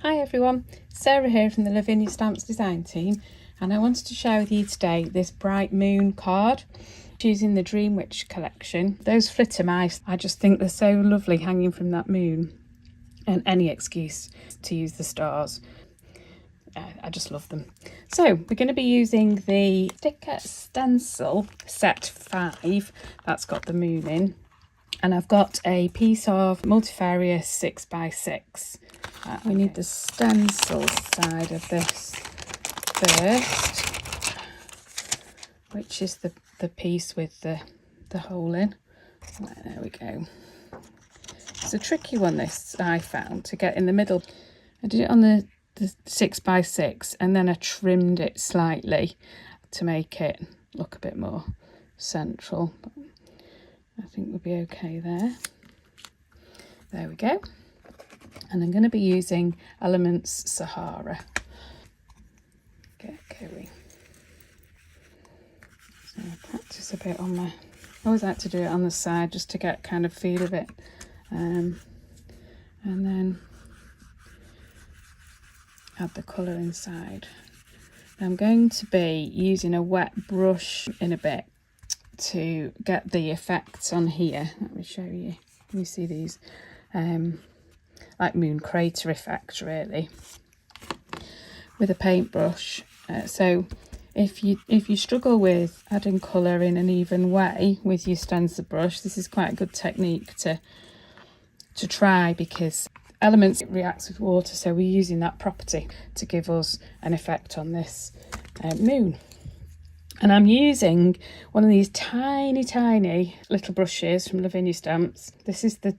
Hi everyone, Sarah here from the Lavinia Stamps design team, and I wanted to share with you today this bright moon card using the Dream Witch collection. Those flitter mice, I just think they're so lovely hanging from that moon, and any excuse to use the stars. I just love them. So we're going to be using the sticker stencil set 5 that's got the moon in, and I've got a piece of multifarious 6x6. We need the stencil side of this first, which is the piece with the hole in. Right, there we go. It's a tricky one, this, I found, to get in the middle. I did it on the 6x6 and then I trimmed it slightly to make it look a bit more central. But I think we'll be okay there. There we go. And I'm going to be using Elements Sahara. Get going. So I practice a bit on my, I always like to do it on the side just to get kind of feel of it. And then add the colour inside. I'm going to be using a wet brush in a bit to get the effects on here. Let me show you. You see these like moon crater effect really with a paintbrush. So if you struggle with adding colour in an even way with your stencil brush, this is quite a good technique to try, because elements reacts with water, so we're using that property to give us an effect on this moon. And I'm using one of these tiny little brushes from Lavinia Stamps. This is the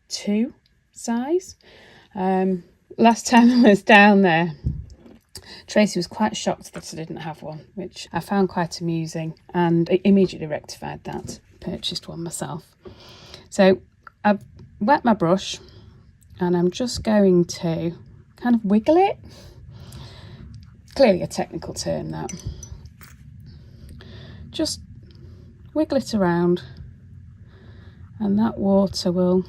2 size. Last time I was down there, Tracy was quite shocked that I didn't have one, which I found quite amusing, and I immediately rectified that, purchased one myself. So I've wet my brush and I'm just going to kind of wiggle it. Clearly a technical term, that. Just wiggle it around, and that water will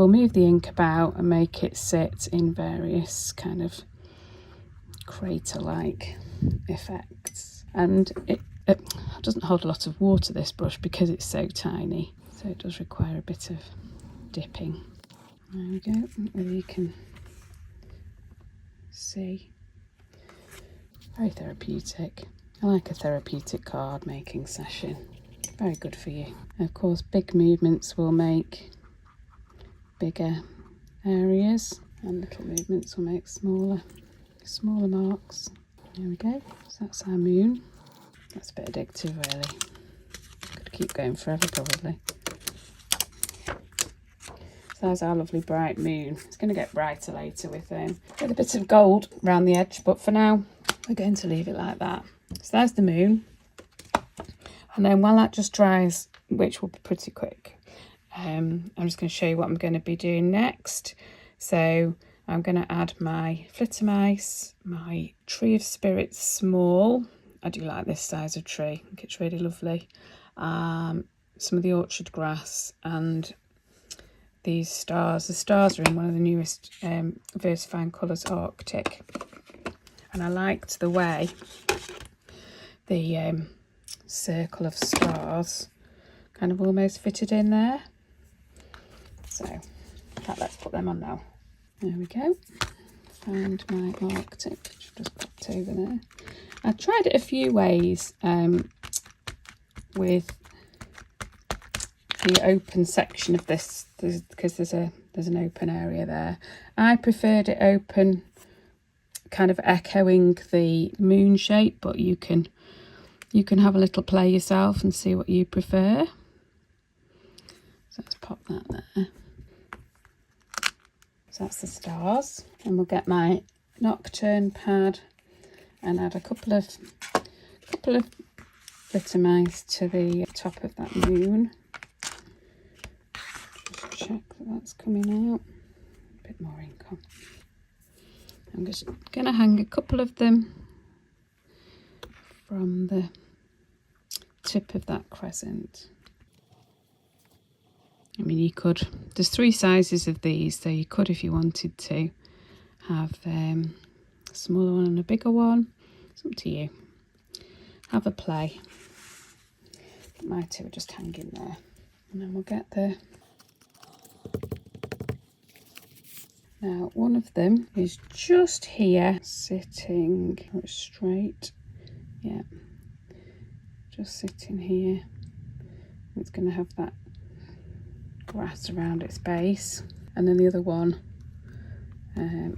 move the ink about and make it sit in various kind of crater-like effects. And it doesn't hold a lot of water, this brush, because it's so tiny, so it does require a bit of dipping. There we go. Whether you can see. Very therapeutic. I like a therapeutic card making session. Very good for you. And of course, big movements will make bigger areas, and little movements will make smaller marks. There we go. So that's our moon. That's a bit addictive, really. Could keep going forever, probably. So there's our lovely bright moon. It's going to get brighter later with a bit of gold around the edge, but for now we're going to leave it like that. So there's the moon, and then while that just dries, which will be pretty quick, I'm just going to show you what I'm going to be doing next. So I'm going to add my flitter mice, my Tree of Spirits small. I do like this size of tree, I think it's really lovely. Some of the orchard grass, and these stars. The stars are in one of the newest Versifying Colours Arctic, and I liked the way the circle of stars kind of almost fitted in there. So let's put them on now. There we go. Found my Arctic, which I've just popped over there. I tried it a few ways with the open section of this, because there's an open area there. I preferred it open, kind of echoing the moon shape, but you can have a little play yourself and see what you prefer. So let's pop that there. So that's the stars, and we'll get my Nocturne pad and add a couple of glitter mice to the top of that moon. Just check that that's coming out. A bit more ink on. I'm just going to hang a couple of them from the tip of that crescent. I mean, you could, there's 3 sizes of these, so you could, if you wanted to, have a smaller one and a bigger one. It's up to you. Have a play. My 2 are just hanging there. And then we'll get the... Now, one of them is just here, sitting straight. Yeah, just sitting here. It's going to have that grass around its base. And then the other one,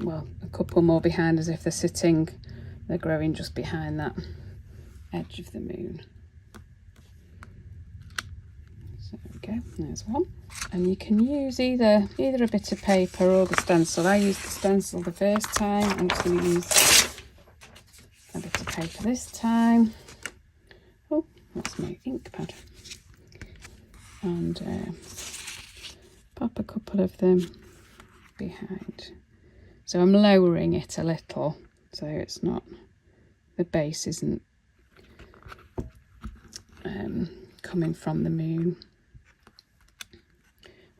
well, a couple more behind, as if they're growing just behind that edge of the moon. So there we go, there's one. And you can use either a bit of paper or the stencil. I used the stencil the first time. I'm just going to use a bit of paper this time. Oh, that's my ink pad. And pop a couple of them behind. So I'm lowering it a little, so it's not, the base isn't coming from the moon,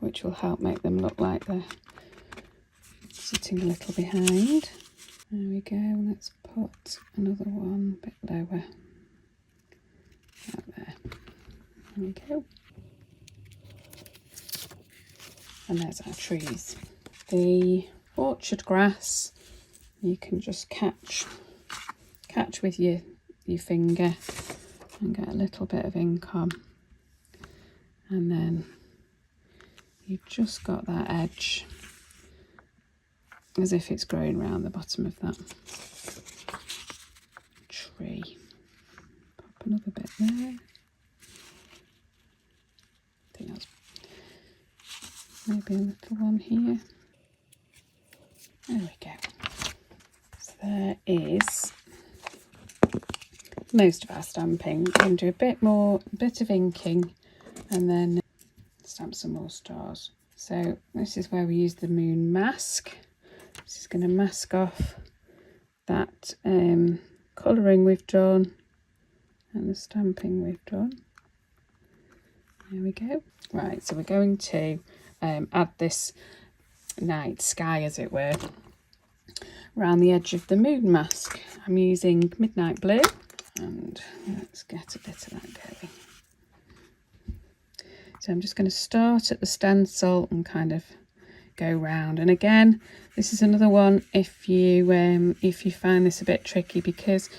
which will help make them look like they're sitting a little behind. There we go, let's put another one a bit lower. Out there. There we go. And there's our trees. The orchard grass, you can just catch with your finger and get a little bit of ink on. And then you've just got that edge as if it's growing around the bottom of that tree. Pop another bit there. I think that's maybe a little one here. There we go. So there is most of our stamping. We're going to do a bit of inking and then stamp some more stars. So this is where we use the moon mask. This is going to mask off that colouring we've done and the stamping we've done. There we go. Right, so we're going to add this night sky, as it were, around the edge of the moon mask. I'm using midnight blue, and let's get a bit of that going. So I'm just going to start at the stencil and kind of go round. And again, this is another one if you find this a bit tricky, because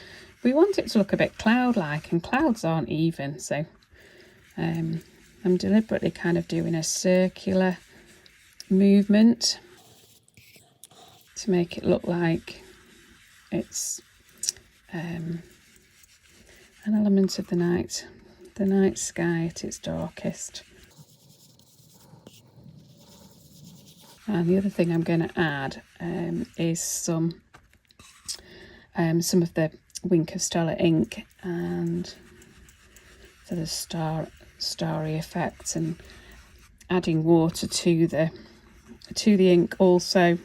we want it to look a bit cloud-like, and clouds aren't even. So I'm deliberately kind of doing a circular movement to make it look like it's an element of the night sky at its darkest. And the other thing I'm going to add is some of the Wink of Stella ink, and for the starry effect, and adding water to the ink also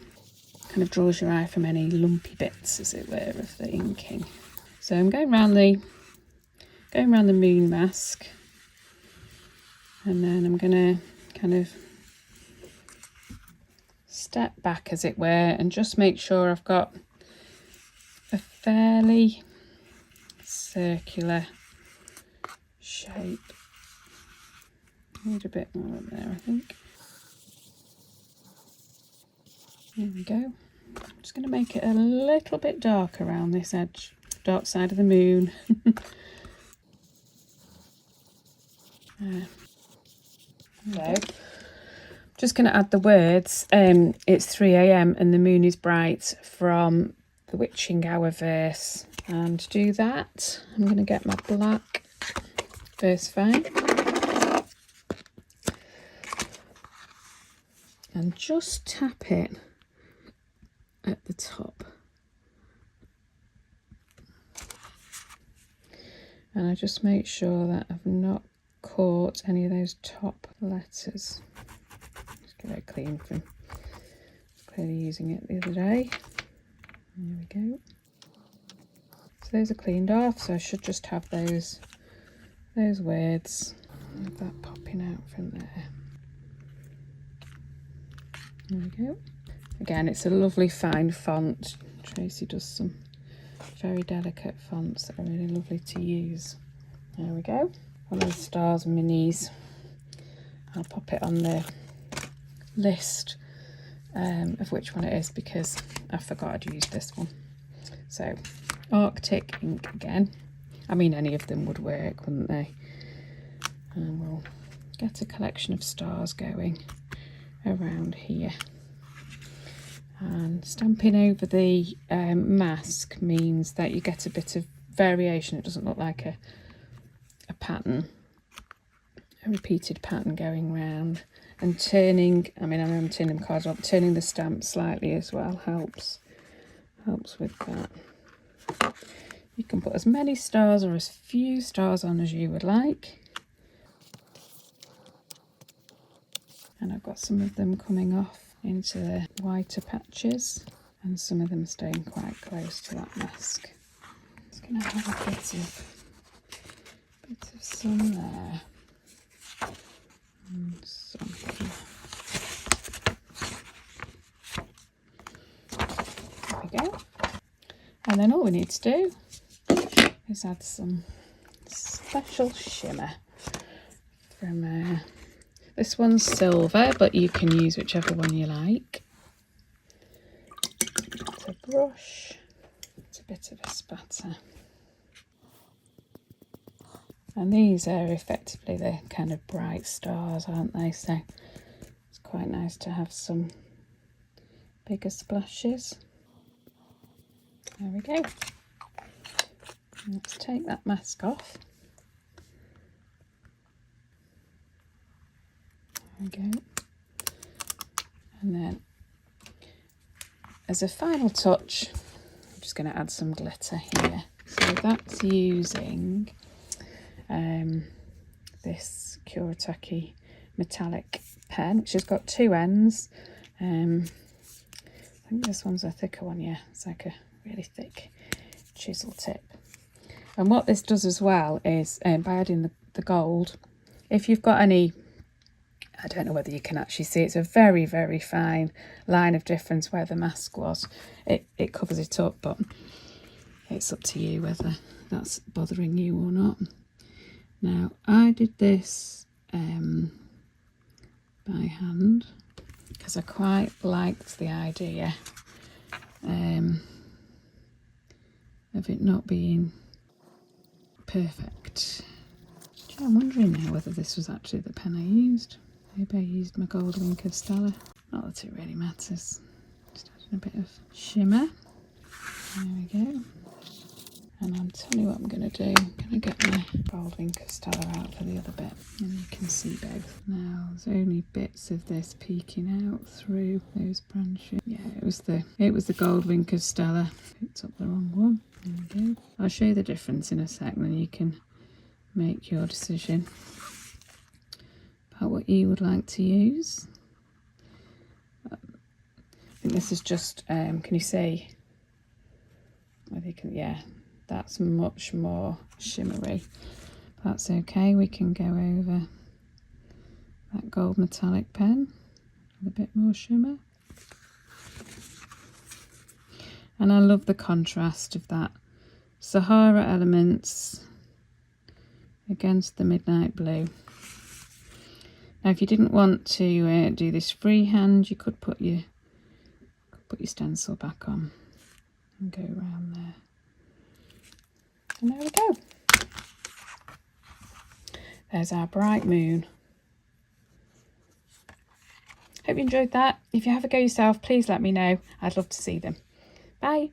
kind of draws your eye from any lumpy bits, as it were, of the inking. So I'm going around the moon mask, and then I'm going to kind of step back, as it were, and just make sure I've got a fairly circular shape. Need a bit more up there, I think. There we go. I'm just going to make it a little bit dark around this edge, dark side of the moon. So, just going to add the words, it's 3 AM and the moon is bright, from the witching hour verse. And to do that, I'm going to get my black verse fine and just tap it at the top. And I just make sure that I've not caught any of those top letters. Just get it clean from clearly using it the other day. There we go. So those are cleaned off, so I should just have those words, have that popping out from there. There we go. Again, it's a lovely fine font. Tracy does some very delicate fonts that are really lovely to use. There we go. One of the stars minis. I'll pop it on the list of which one it is because I forgot I'd used this one. So Arctic ink again. I mean, any of them would work, wouldn't they? And we'll get a collection of stars going around here. And stamping over the mask means that you get a bit of variation. It doesn't look like a pattern, a repeated pattern going round. And turning, I mean, I'm turning them cards up, turning the stamp slightly as well helps with that. You can put as many stars or as few stars on as you would like. And I've got some of them coming off into the whiter patches and some of them staying quite close to that mask. Just going to have a bit of sun there and some here. There we go. And then all we need to do is add some special shimmer from this one's silver, but you can use whichever one you like. It's a brush, it's a bit of a spatter. And these are effectively the kind of bright stars, aren't they? So it's quite nice to have some bigger splashes. There we go. Let's take that mask off. There we go. And then as a final touch, I'm just going to add some glitter here. So that's using this kuretake metallic pen, which has got two ends. I think this one's a thicker one, yeah. It's like a really thick chisel tip. And what this does as well is by adding the gold, if you've got any, I don't know whether you can actually see, it's a very, very fine line of difference where the mask was. It covers it up, but it's up to you whether that's bothering you or not. Now, I did this by hand because I quite liked the idea of it not being perfect. I'm wondering now whether this was actually the pen I used. Maybe I used my gold wink of Stella. Not that it really matters. Just adding a bit of shimmer. There we go. And I'll tell you what I'm going to do. I'm going to get my gold wink of Stella out for the other bit, and you can see both. Now there's only bits of this peeking out through those branches. Yeah, it was the gold wink of Stella. Picked up the wrong one. There we go. I'll show you the difference in a sec, and then you can make your decision about what you would like to use. I think this is just, can you see? I think, yeah, that's much more shimmery. That's okay, we can go over that gold metallic pen with a bit more shimmer. And I love the contrast of that Sahara elements against the midnight blue. Now, if you didn't want to do this freehand, you could put your stencil back on and go around there. And there we go. There's our bright moon. Hope you enjoyed that. If you have a go yourself, please let me know. I'd love to see them. Bye.